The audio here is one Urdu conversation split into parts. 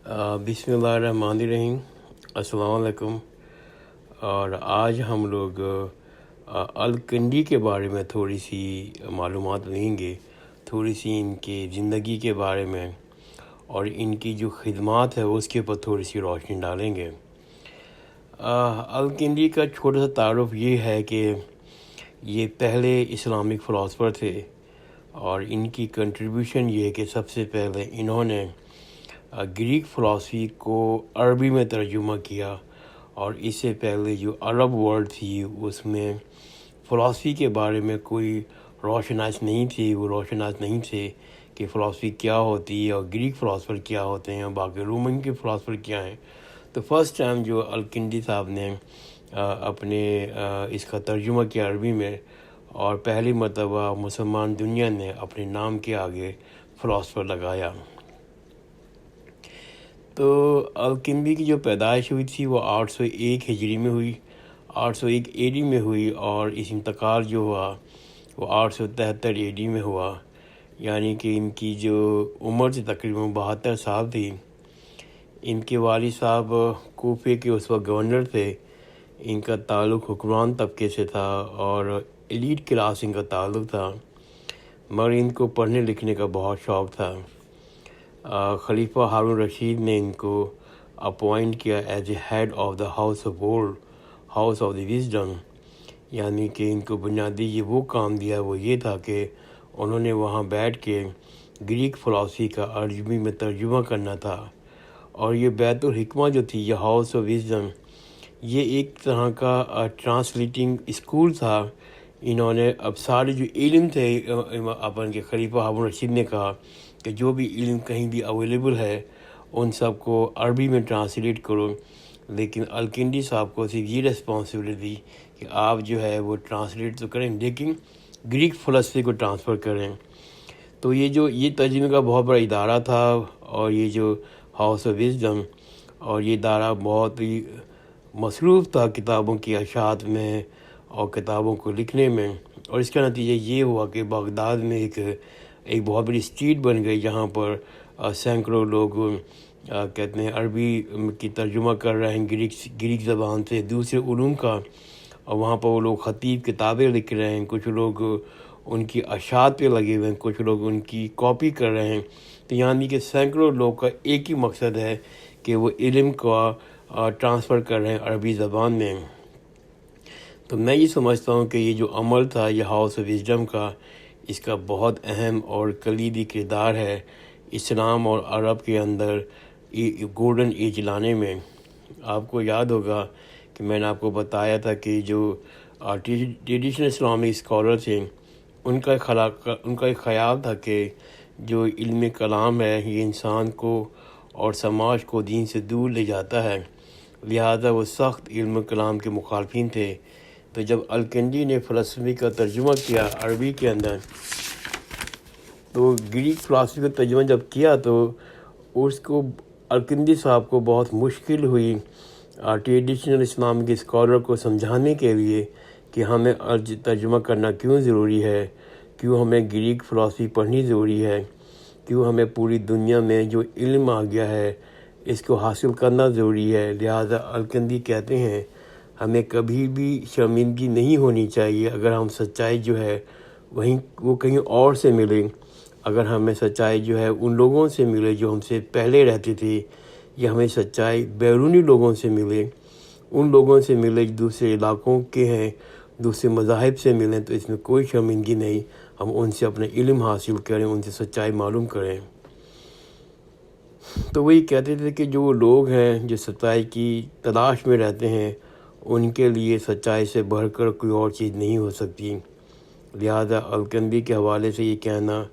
بسم اللہ الرحمن الرحیم. السلام علیکم. اور آج ہم لوگ الکنڈی کے بارے میں تھوڑی سی معلومات لیں گے، تھوڑی سی ان کی زندگی کے بارے میں اور ان کی جو خدمات ہے اس کے اوپر تھوڑی سی روشنی ڈالیں گے. الکنڈی کا چھوٹا سا تعارف یہ ہے کہ یہ پہلے اسلامک فلاسفر تھے، اور ان کی کنٹریبیوشن یہ ہے کہ سب سے پہلے انہوں نے گریک فلاسفی کو عربی میں ترجمہ کیا، اور اس سے پہلے جو عرب ورلڈ تھی اس میں فلاسفی کے بارے میں کوئی روشناس نہیں تھی. وہ روشناس نہیں تھے کہ فلاسفی کیا ہوتی ہے اور گریک فلاسفر کیا ہوتے ہیں اور باقی رومن کے فلاسفر کیا ہیں. تو فرسٹ ٹائم جو الکنڈی صاحب نے اپنے اس کا ترجمہ کیا عربی میں، اور پہلی مرتبہ مسلمان دنیا نے اپنے نام کے آگے فلاسفر لگایا. تو الکنڈی کی جو پیدائش ہوئی تھی وہ 801 ہجری میں ہوئی، 801 اے ڈی میں ہوئی، اور اس انتقال جو ہوا وہ 873 اے ڈی میں ہوا. یعنی کہ ان کی جو عمر تھی تقریباً 72 سال تھی. ان کے والد صاحب کوفے کے اس وقت گورنر تھے. ان کا تعلق حکمران طبقے سے تھا اور ایلیٹ کلاس ان کا تعلق تھا، مگر ان کو پڑھنے لکھنے کا بہت شوق تھا. خلیفہ ہارون رشید نے ان کو اپوائنٹ کیا as a head of the house of gold, house of the wisdom. یعنی کہ ان کو بنیادی یہ وہ کام دیا، وہ یہ تھا کہ انہوں نے وہاں بیٹھ کے گریک فلاسفی کا عربی میں ترجمہ کرنا تھا. اور یہ بیت الحکمہ جو تھی، یہ ہاؤس آف وزڈم، یہ ایک طرح کا ٹرانسلیٹنگ اسکول تھا. انہوں نے اب سارے جو علم تھے، اپن کے خلیفہ ہارون رشید نے کہا کہ جو بھی علم کہیں بھی اویلیبل ہے ان سب کو عربی میں ٹرانسلیٹ کرو. لیکن الکنڈی صاحب کو صرف یہ ریسپانسبلٹی تھی کہ آپ جو ہے وہ ٹرانسلیٹ تو کریں لیکن گریک فلسفی کو ٹرانسفر کریں. تو یہ ترجمے کا بہت بڑا ادارہ تھا، اور یہ جو ہاؤس آف وزڈم، اور یہ ادارہ بہت ہی مصروف تھا کتابوں کی اشاعت میں اور کتابوں کو لکھنے میں. اور اس کا نتیجہ یہ ہوا کہ بغداد میں ایک بہت بڑی اسٹریٹ بن گئی جہاں پر سینکڑوں لوگ کہتے ہیں عربی کی ترجمہ کر رہے ہیں گریک زبان سے دوسرے علوم کا، اور وہاں پر وہ لوگ خطیب کتابیں لکھ رہے ہیں. کچھ لوگ ان کی اشاعت پہ لگے ہوئے ہیں، کچھ لوگ ان کی کاپی کر رہے ہیں. تو یعنی کہ سینکڑوں لوگ کا ایک ہی مقصد ہے کہ وہ علم کا ٹرانسفر کر رہے ہیں عربی زبان میں. تو میں یہ سمجھتا ہوں کہ یہ جو عمل تھا یہ ہاؤس آف وزڈم کا، اس کا بہت اہم اور کلیدی کردار ہے اسلام اور عرب کے اندر گولڈن ایج لانے میں. آپ کو یاد ہوگا کہ میں نے آپ کو بتایا تھا کہ جو ٹریڈیشنل اسلامک اسکالر تھے ان کا ایک خیال تھا کہ جو علم کلام ہے یہ انسان کو اور سماج کو دین سے دور لے جاتا ہے، لہذا وہ سخت علم کلام کے مخالفین تھے. تو جب الکنڈی نے فلسفی کا ترجمہ کیا عربی کے اندر، تو گریک فلسفی کا ترجمہ جب کیا تو اس کو الکنڈی صاحب کو بہت مشکل ہوئی ٹریڈیشنل اسلام کے اسکالر کو سمجھانے کے لیے کہ ہمیں ترجمہ کرنا کیوں ضروری ہے، کیوں ہمیں گریک فلسفی پڑھنی ضروری ہے، کیوں ہمیں پوری دنیا میں جو علم آ گیا ہے اس کو حاصل کرنا ضروری ہے. لہذا الکنڈی کہتے ہیں ہمیں کبھی بھی شرمندگی نہیں ہونی چاہیے اگر ہم سچائی جو ہے وہ کہیں اور سے ملے. اگر ہمیں سچائی جو ہے ان لوگوں سے ملے جو ہم سے پہلے رہتے تھے، یا ہمیں سچائی بیرونی لوگوں سے ملے، ان لوگوں سے ملے جو دوسرے علاقوں کے ہیں، دوسرے مذاہب سے ملیں، تو اس میں کوئی شرمندگی نہیں. ہم ان سے اپنے علم حاصل کریں، ان سے سچائی معلوم کریں. تو وہی کہتے تھے کہ جو لوگ ہیں جو سچائی کی تلاش میں رہتے ہیں ان کے لیے سچائی سے بڑھ کر کوئی اور چیز نہیں ہو سکتی. لہذا الکنڈی کے حوالے سے یہ کہنا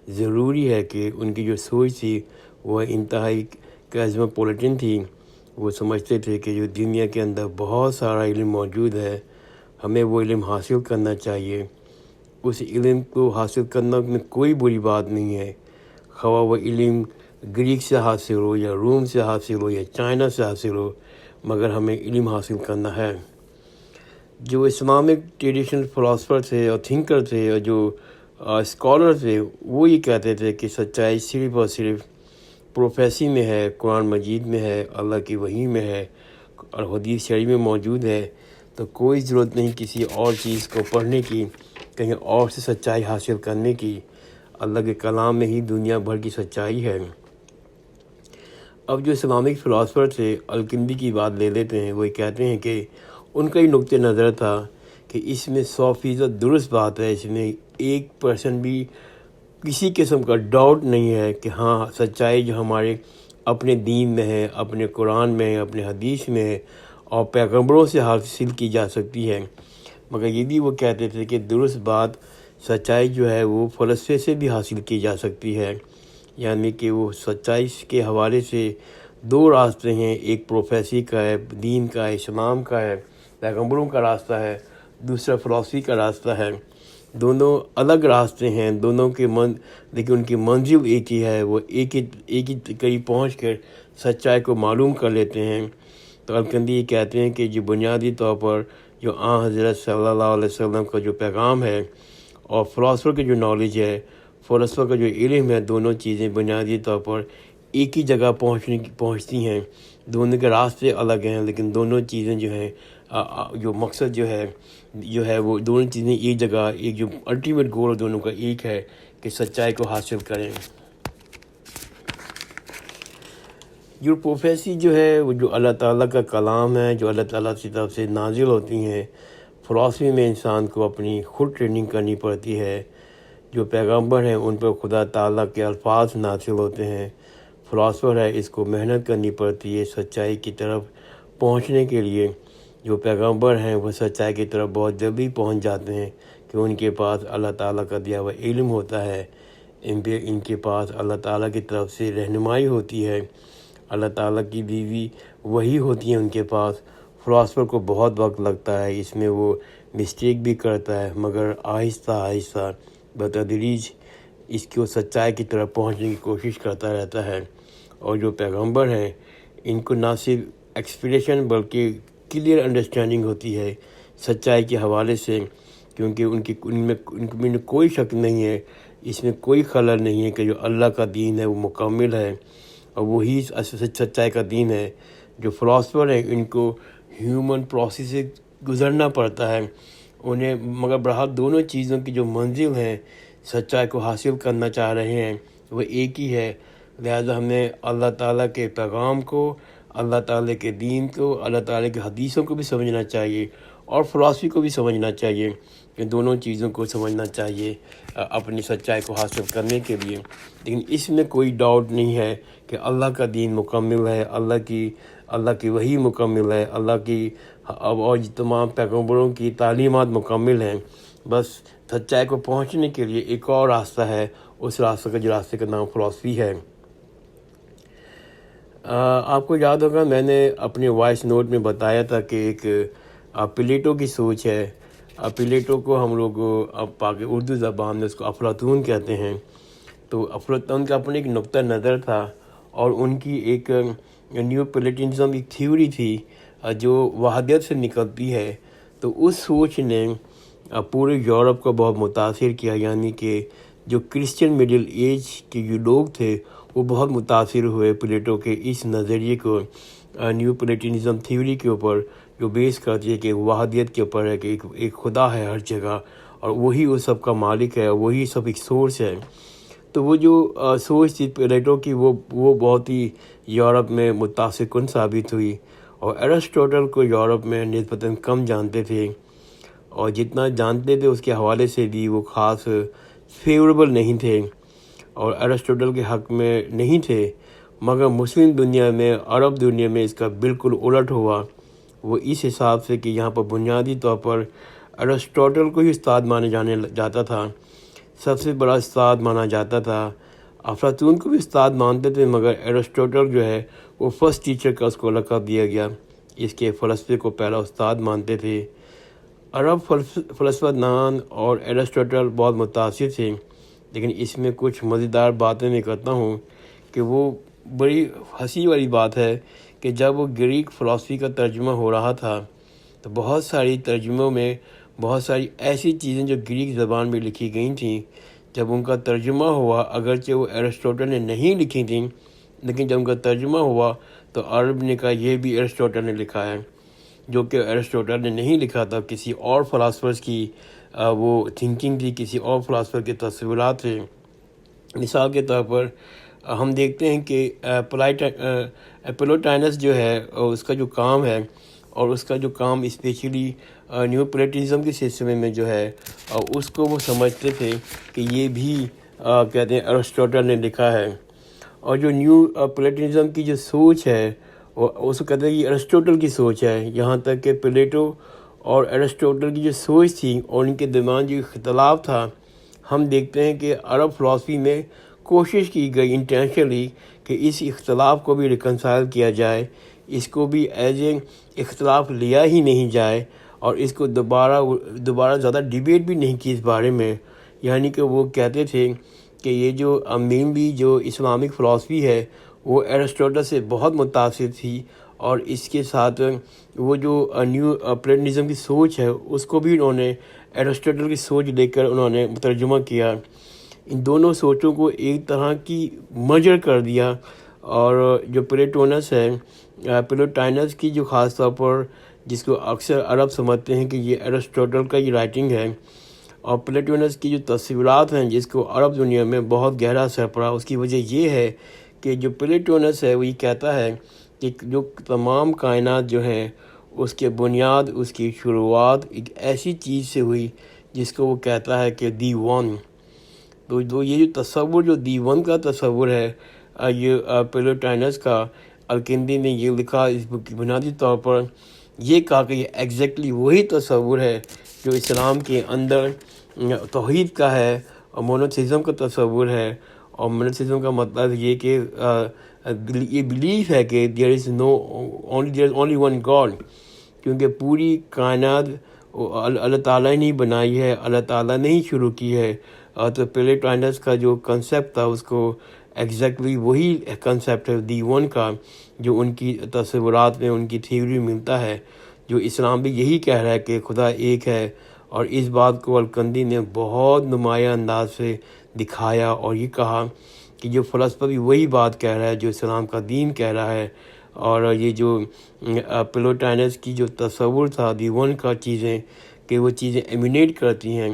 ضروری ہے کہ ان کی جو سوچ تھی وہ انتہائی کاسموپولیٹن تھی. وہ سمجھتے تھے کہ جو دنیا کے اندر بہت سارا علم موجود ہے، ہمیں وہ علم حاصل کرنا چاہیے. اس علم کو حاصل کرنا میں کوئی بری بات نہیں ہے، خواہ وہ علم گریک سے حاصل ہو یا روم سے حاصل ہو یا چائنا سے حاصل ہو، مگر ہمیں علم حاصل کرنا ہے. جو اسلامک ٹریڈیشنل فلاسفر تھے اور تھنکر تھے اور جو اسکالر تھے وہ یہ کہتے تھے کہ سچائی صرف اور صرف پروفیسی میں ہے، قرآن مجید میں ہے، اللہ کی وحی میں ہے اور حدیث شریف میں موجود ہے، تو کوئی ضرورت نہیں کسی اور چیز کو پڑھنے کی، کہیں اور سے سچائی حاصل کرنے کی۔ اللہ کے کلام میں ہی دنیا بھر کی سچائی ہے۔ اب جو اسلامک فلاسفر تھے، الکندی کی بات لے لیتے ہیں، وہ کہتے ہیں کہ ان کا ہی نقطۂ نظر تھا کہ اس میں 100% درست بات ہے، اس میں 1% بھی کسی قسم کا ڈاؤٹ نہیں ہے کہ ہاں سچائی جو ہمارے اپنے دین میں ہے، اپنے قرآن میں ہے، اپنے حدیث میں ہے اور پیغمبروں سے حاصل کی جا سکتی ہے۔ مگر یہ بھی وہ کہتے تھے کہ درست بات، سچائی جو ہے وہ فلسفے سے بھی حاصل کی جا سکتی ہے، یعنی کہ وہ سچائی کے حوالے سے دو راستے ہیں، ایک پروفیسی کا ہے، دین کا ہے، اسلام کا ہے، پیغمبروں کا راستہ ہے، دوسرا فلسفی کا راستہ ہے۔ دونوں الگ راستے ہیں، دونوں کے لیکن ان کی منزل ایک ہی ہے، وہ ایک ہی قریب پہنچ کر سچائی کو معلوم کر لیتے ہیں۔ تو الکندی یہ کہتے ہیں کہ جو بنیادی طور پر جو حضرت صلی اللہ علیہ وسلم کا جو پیغام ہے اور فلاسفر کی جو نالج ہے، فلسفہ کا جو علم ہے، دونوں چیزیں بنیادی طور پر ایک ہی جگہ پہنچتی ہیں۔ دونوں کے راستے الگ ہیں، لیکن دونوں چیزیں جو ہیں جو مقصد جو ہے وہ دونوں چیزیں ایک جگہ، ایک جو الٹیمیٹ گول دونوں کا ایک ہے کہ سچائی کو حاصل کریں۔ جو پروفیسی جو ہے وہ جو اللہ تعالیٰ کا کلام ہے، جو اللہ تعالیٰ کی طرف سے نازل ہوتی ہیں، فلسفی میں انسان کو اپنی خود ٹریننگ کرنی پڑتی ہے۔ جو پیغمبر ہیں ان پر خدا تعالیٰ کے الفاظ نازل ہوتے ہیں، فلاسفر ہے اس کو محنت کرنی پڑتی ہے سچائی کی طرف پہنچنے کے لیے۔ جو پیغمبر ہیں وہ سچائی کی طرف بہت جلدی پہنچ جاتے ہیں کہ ان کے پاس اللہ تعالیٰ کا دیا ہوا علم ہوتا ہے، ان کے پاس اللہ تعالیٰ کی طرف سے رہنمائی ہوتی ہے، اللہ تعالیٰ کی بیوی وہی ہوتی ہے ان کے پاس۔ فلاسفر کو بہت وقت لگتا ہے، اس میں وہ مسٹیک بھی کرتا ہے، مگر آہستہ آہستہ بتدریج اس کو سچائی کی طرف پہنچنے کی کوشش کرتا رہتا ہے۔ اور جو پیغمبر ہیں ان کو نہ صرف ایکسپریشن بلکہ کلیئر انڈرسٹینڈنگ ہوتی ہے سچائی کے حوالے سے، کیونکہ ان میں کوئی شک نہیں ہے، اس میں کوئی خلل نہیں ہے کہ جو اللہ کا دین ہے وہ مکمل ہے اور وہی سچائی کا دین ہے۔ جو فلاسفر ہیں ان کو ہیومن پروسیس سے گزرنا پڑتا ہے انہیں، مگر بہرحال دونوں چیزوں کی جو منزل ہے سچائی کو حاصل کرنا چاہ رہے ہیں وہ ایک ہی ہے۔ لہذا ہمیں اللہ تعالیٰ کے پیغام کو، اللہ تعالیٰ کے دین کو، اللہ تعالیٰ کے حدیثوں کو بھی سمجھنا چاہیے اور فلسفی کو بھی سمجھنا چاہیے، کہ دونوں چیزوں کو سمجھنا چاہیے اپنی سچائی کو حاصل کرنے کے لیے۔ لیکن اس میں کوئی ڈاؤٹ نہیں ہے کہ اللہ کا دین مکمل ہے، اللہ کی وحی مکمل ہے، اللہ کی اور تمام پیغمبروں کی تعلیمات مکمل ہیں۔ بس سچائی کو پہنچنے کے لیے ایک اور راستہ ہے، اس راستے کا نام فلسفی ہے۔ آپ کو یاد ہوگا میں نے اپنے وائس نوٹ میں بتایا تھا کہ ایک پلیٹو کی سوچ ہے۔ پلیٹو کو ہم لوگ اردو زبان میں اس کو افلاطون کہتے ہیں۔ تو افلاطون کا اپنے ایک نقطہ نظر تھا اور ان کی ایک نیو پلیٹنزم ایک تھیوری تھی جو وحدت سے نکلتی ہے۔ تو اس سوچ نے پورے یورپ کو بہت متاثر کیا، یعنی کہ جو کرسچن مڈل ایج کے جو لوگ تھے وہ بہت متاثر ہوئے پلیٹو کے اس نظریے کو، نیو پلیٹنزم تھیوری کے اوپر، جو بیس کرتی ہے کہ وحدت کے اوپر ہے کہ ایک خدا ہے ہر جگہ اور وہی وہ سب کا مالک ہے، وہی سب ایک سورس ہے۔ تو وہ جو سوچ تھی پلیٹو کی وہ بہت ہی یورپ میں متاثر کن ثابت ہوئی، اور ایرسٹوٹل کو یورپ میں نسبتاً کم جانتے تھے، اور جتنا جانتے تھے اس کے حوالے سے بھی وہ خاص فیوریبل نہیں تھے اور ایرسٹوٹل کے حق میں نہیں تھے۔ مگر مسلم دنیا میں، عرب دنیا میں اس کا بالکل الٹ ہوا۔ وہ اس حساب سے کہ یہاں پر بنیادی طور پر ایرسٹوٹل کو ہی استاد مانا جاتا تھا، سب سے بڑا استاد مانا جاتا تھا۔ افلاطون کو بھی استاد مانتے تھے، مگر ایرسٹوٹل جو ہے وہ فرسٹ ٹیچر کا اس کو لقب دیا گیا، اس کے فلسفے کو پہلا استاد مانتے تھے۔ عرب فلسفہ دان اور ایرسٹوٹل بہت متاثر تھے، لیکن اس میں کچھ مزیدار باتیں میں کرتا ہوں کہ وہ بڑی ہنسی والی بات ہے کہ جب وہ گریک فلسفی کا ترجمہ ہو رہا تھا تو بہت ساری ترجموں میں بہت ساری ایسی چیزیں جو گریک زبان میں لکھی گئی تھیں، جب ان کا ترجمہ ہوا، اگرچہ وہ ایرسٹوٹل نے نہیں لکھی تھیں لیکن جب ان کا ترجمہ ہوا تو عرب نے کہا یہ بھی ایرسٹوٹل نے لکھا ہے، جو کہ ایرسٹوٹل نے نہیں لکھا تھا، کسی اور فلاسفرز کی وہ تھنکنگ تھی، کسی اور فلاسفر کے تصورات تھے۔ مثال کے طور پر ہم دیکھتے ہیں کہ پلوٹائنس جو ہے اس کا جو کام ہے، اور اس کا جو کام اسپیشلی نیو پلیٹنزم کے سلسلے میں جو ہے اس کو وہ سمجھتے تھے کہ یہ بھی کہتے ہیں ایرسٹوٹل نے لکھا ہے۔ اور جو نیو پلیٹنزم کی جو سوچ ہے وہ اس کو کہتے ہیں کہ ایرسٹوٹل کی سوچ ہے، یہاں تک کہ پلیٹو اور ایرسٹوٹل کی جو سوچ تھی اور ان کے درمیان جو اختلاف تھا، ہم دیکھتے ہیں کہ عرب فلاسفی میں کوشش کی گئی انٹینشنلی کہ اس اختلاف کو بھی ریکنسائل کیا جائے، اس کو بھی ایز اے اختلاف لیا ہی نہیں جائے، اور اس کو دوبارہ زیادہ ڈیبیٹ بھی نہیں کی اس بارے میں۔ یعنی کہ وہ کہتے تھے کہ یہ جو مینلی جو اسلامک فلاسفی ہے وہ ایرسٹوٹل سے بہت متاثر تھی، اور اس کے ساتھ وہ جو نیو پلیٹنزم کی سوچ ہے اس کو بھی انہوں نے ایرسٹوٹل کی سوچ لے کر انہوں نے ترجمہ کیا۔ ان دونوں سوچوں کو ایک طرح کی مرجر کر دیا، اور جو پلیٹونس ہے، پلوٹائنس کی جو خاص طور پر جس کو اکثر عرب سمجھتے ہیں کہ یہ ایرسٹوٹل کا یہ رائٹنگ ہے، اور پلیٹونس کی جو تصورات ہیں جس کو عرب دنیا میں بہت گہرا اثر پڑا، اس کی وجہ یہ ہے کہ جو پلیٹونس ہے وہ یہ کہتا ہے کہ جو تمام کائنات جو ہیں اس کے بنیاد، اس کی شروعات ایک ایسی چیز سے ہوئی جس کو وہ کہتا ہے کہ دی ون۔ تو یہ جو تصور، جو دی ون کا تصور ہے، یہ پلیٹونس کا، الکندی نے یہ لکھا اس بک کی بنیادی طور پر یہ کہا کہ یہ ایگزیکٹلی وہی تصور ہے جو اسلام کے اندر توحید کا ہے، اور مونوتھیزم کا تصور ہے۔ اور مونوتھیزم کا مطلب یہ کہ یہ بلیف ہے کہ there is only one God، کیونکہ پوری کائنات اللہ تعالیٰ نے نہیں بنائی ہے، اللہ تعالیٰ نے ہی شروع کی ہے۔ تو پلیٹونس کا جو کنسیپٹ تھا اس کو ایگزیکٹلی وہی کنسیپٹ ہے دی ون کا، جو ان کی تصورات میں، ان کی تھیوری ملتا ہے، جو اسلام بھی یہی کہہ رہا ہے کہ خدا ایک ہے۔ اور اس بات کو الکندی نے بہت نمایاں انداز سے دکھایا، اور یہ کہا کہ جو فلسفہ بھی وہی بات کہہ رہا ہے جو اسلام کا دین کہہ رہا ہے۔ اور یہ جو پلوٹائنس کی جو تصور تھا دی ون کا، چیزیں کہ وہ چیزیں ایمینیٹ کرتی ہیں،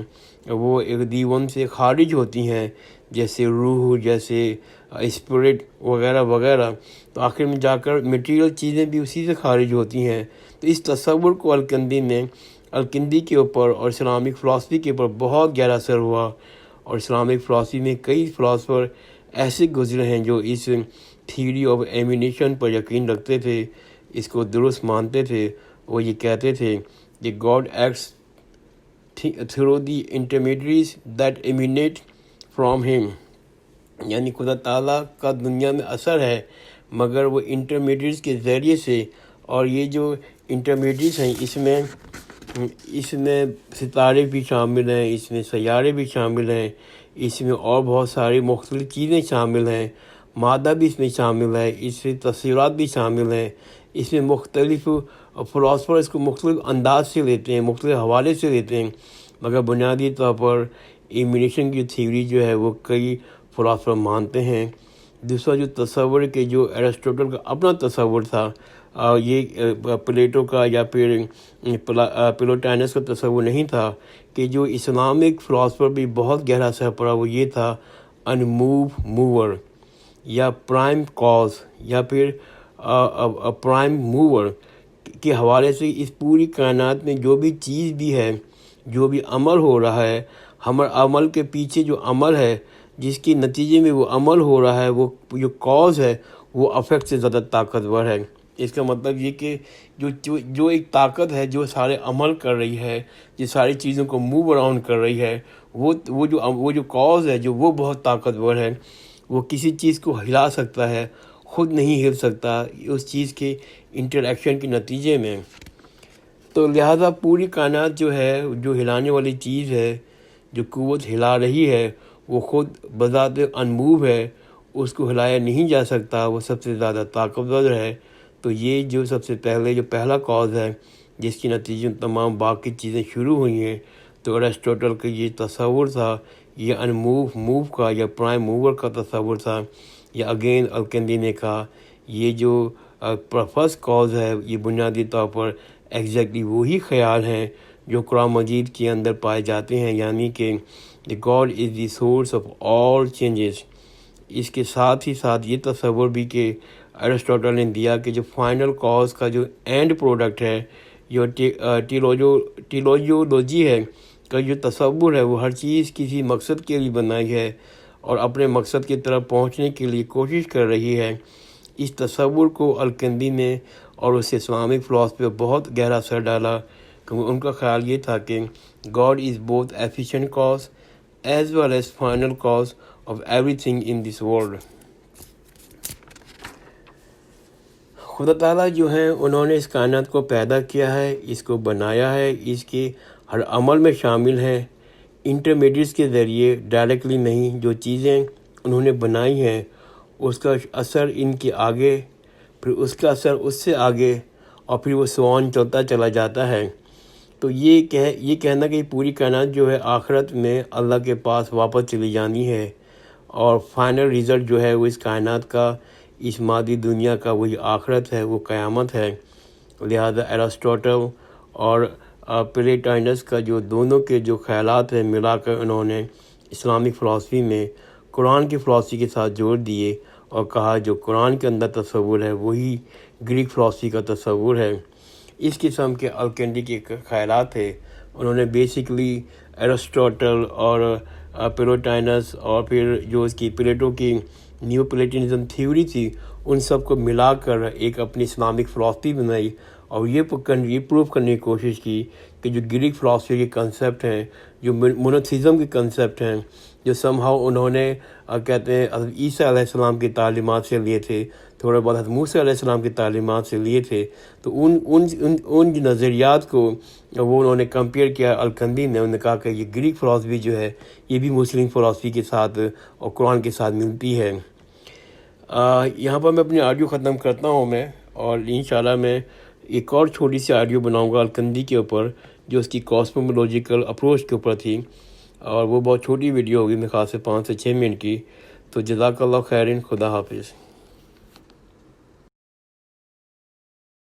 وہ ایک دی ون سے خارج ہوتی ہیں، جیسے روح، جیسے اسپرٹ وغیرہ وغیرہ، تو آخر میں جا کر میٹیریل چیزیں بھی اسی سے خارج ہوتی ہیں۔ تو اس تصور کو الکندی کے اوپر اور اسلامک فلاسفی کے اوپر بہت گہرا اثر ہوا، اور اسلامک فلاسفی میں کئی فلاسفر ایسے گزرے ہیں جو اس تھیوری آف ایمینیشن پر یقین رکھتے تھے، اس کو درست مانتے تھے۔ وہ یہ کہتے تھے کہ God acts through the intermediaries that emanate from ہم، یعنی خدا تعالیٰ کا دنیا میں اثر ہے مگر وہ انٹرمیڈیٹریز کے ذریعے سے۔ اور یہ جو انٹرمیڈیٹریز ہیں اس میں ستارے بھی شامل ہیں، اس میں سیارے بھی شامل ہیں، اس میں اور بہت ساری مختلف چیزیں شامل ہیں، مادہ بھی اس میں شامل ہے، اس میں تصویرات بھی شامل ہیں، اس میں مختلف فلاسفر اس کو مختلف انداز سے لیتے ہیں، مختلف حوالے سے لیتے ہیں، مگر بنیادی طور پر ایمینیشن کی تھیوری جو ہے وہ کئی فلاسفر مانتے ہیں۔ دوسرا جو تصور کہ جو ایرسٹوٹل کا اپنا تصور تھا، یہ پلیٹو کا یا پھر پلوٹائنس کا تصور نہیں تھا، کہ جو اسلامک فلاسفر بھی بہت گہرا اثر پڑا، وہ یہ تھا انموو موور، یا پرائم کاز، یا پھر پرائم موور کے حوالے سے اس پوری کائنات میں جو بھی چیز بھی ہے، جو بھی عمل ہو رہا ہے، ہمارے عمل کے پیچھے جو عمل ہے، جس کے نتیجے میں وہ عمل ہو رہا ہے، وہ جو کاز ہے وہ افیکٹ سے زیادہ طاقتور ہے۔ اس کا مطلب یہ کہ جو ایک طاقت ہے جو سارے عمل کر رہی ہے، جو ساری چیزوں کو موو اراؤنڈ کر رہی ہے، وہ جو کاز ہے جو وہ بہت طاقتور ہے، وہ کسی چیز کو ہلا سکتا ہے، خود نہیں ہل سکتا اس چیز کے انٹریکشن کے نتیجے میں۔ تو لہٰذا پوری کائنات جو ہے، جو ہلانے والی چیز ہے، جو قوت ہلا رہی ہے، وہ خود بذات انموو ہے، اس کو ہلایا نہیں جا سکتا، وہ سب سے زیادہ طاقتور ہے۔ تو یہ جو سب سے پہلا کاز ہے جس کے نتیجے میں تمام باقی چیزیں شروع ہوئی ہیں، تو ایرسٹوٹل کا یہ تصور تھا، یہ موو کا یا پرائم موور کا تصور تھا، یا اگین الکندی نے کہا یہ جو فرسٹ کاز ہے یہ بنیادی طور پر ایگزیکٹلی وہی خیال ہیں جو قرآن مجید کے اندر پائے جاتے ہیں، یعنی کہ the God is the source of all changes. اس کے ساتھ ہی ساتھ یہ تصور بھی کہ ایرسٹوٹل نے دیا کہ جو فائنل کاز کا جو اینڈ پروڈکٹ ہے، جو ٹیلوجی ہے کا جو تصور ہے، وہ ہر چیز کسی مقصد کے لیے بنائی ہے اور اپنے مقصد کی طرف پہنچنے کے لیے کوشش کر رہی ہے۔ اس تصور کو الکندی نے اور اس اسلامک فلاسفی پہ بہت گہرا اثر ڈالا، کیونکہ ان کا خیال یہ تھا کہ God is both efficient cause as well as final cause of every thing in this world. خدا تعالیٰ جو ہیں انہوں نے اس کائنات کو پیدا کیا ہے، اس کو بنایا ہے، اس کے ہر عمل میں شامل ہیں، انٹرمیڈیٹس کے ذریعے، ڈائریکٹلی نہیں۔ جو چیزیں انہوں نے بنائی ہیں اس کا اثر ان کے آگے، پھر اس کا اثر اس سے آگے، اور پھر وہ سوان چلتا چلا جاتا ہے۔ تو یہ کہنا کہ پوری کائنات جو ہے آخرت میں اللہ کے پاس واپس چلی جانی ہے، اور فائنل رزلٹ جو ہے وہ اس کائنات کا، اس مادی دنیا کا وہی آخرت ہے، وہ قیامت ہے۔ لہذا ایرسٹوٹل اور پلیٹائنس کا جو دونوں کے جو خیالات ہیں ملا کر انہوں نے اسلامک فلاسفی میں قرآن کی فلاسفی کے ساتھ جوڑ دیے اور کہا جو قرآن کے اندر تصور ہے وہی گریک فلاسفی کا تصور ہے۔ اس قسم کے الکندی کے خیالات تھے۔ انہوں نے بیسکلی ایرسٹوٹل اور پلیٹائنس اور پھر جو اس کی پلیٹو کی نیو پلیٹنزم تھیوری تھی ان سب کو ملا کر ایک اپنی اسلامک فلاسفی بنائی، اور یہ پروف کرنے کی کوشش کی کہ جو گریک فلاسفی کے کنسیپٹ ہیں، جو مونوتھیزم کے کنسیپٹ ہیں، جو سمہاؤ انہوں نے کہتے ہیں حضرت عیسیٰ علیہ السلام کی تعلیمات سے لیے تھے، تھوڑا بہت حضرت موسیٰ علیہ السلام کی تعلیمات سے لیے تھے، تو ان نظریات کو وہ انہوں نے کمپیئر کیا الکندی نے۔ انہوں نے کہا کہ یہ گریک فلاسفی جو ہے یہ بھی مسلم فلاسفی کے ساتھ اور قرآن کے ساتھ ملتی ہے۔ یہاں پر میں اپنی آڈیو ختم کرتا ہوں میں، اور انشاءاللہ میں ایک اور چھوٹی سی آڈیو بناؤں گا الکندی کے اوپر جو اس کی کاسمولوجیکل اپروچ کے اوپر تھی، اور وہ بہت چھوٹی ویڈیو ہوگی، میرے خیال سے 5 سے 6 منٹ کی۔ تو جزاک اللہ خیرن، خدا حافظ۔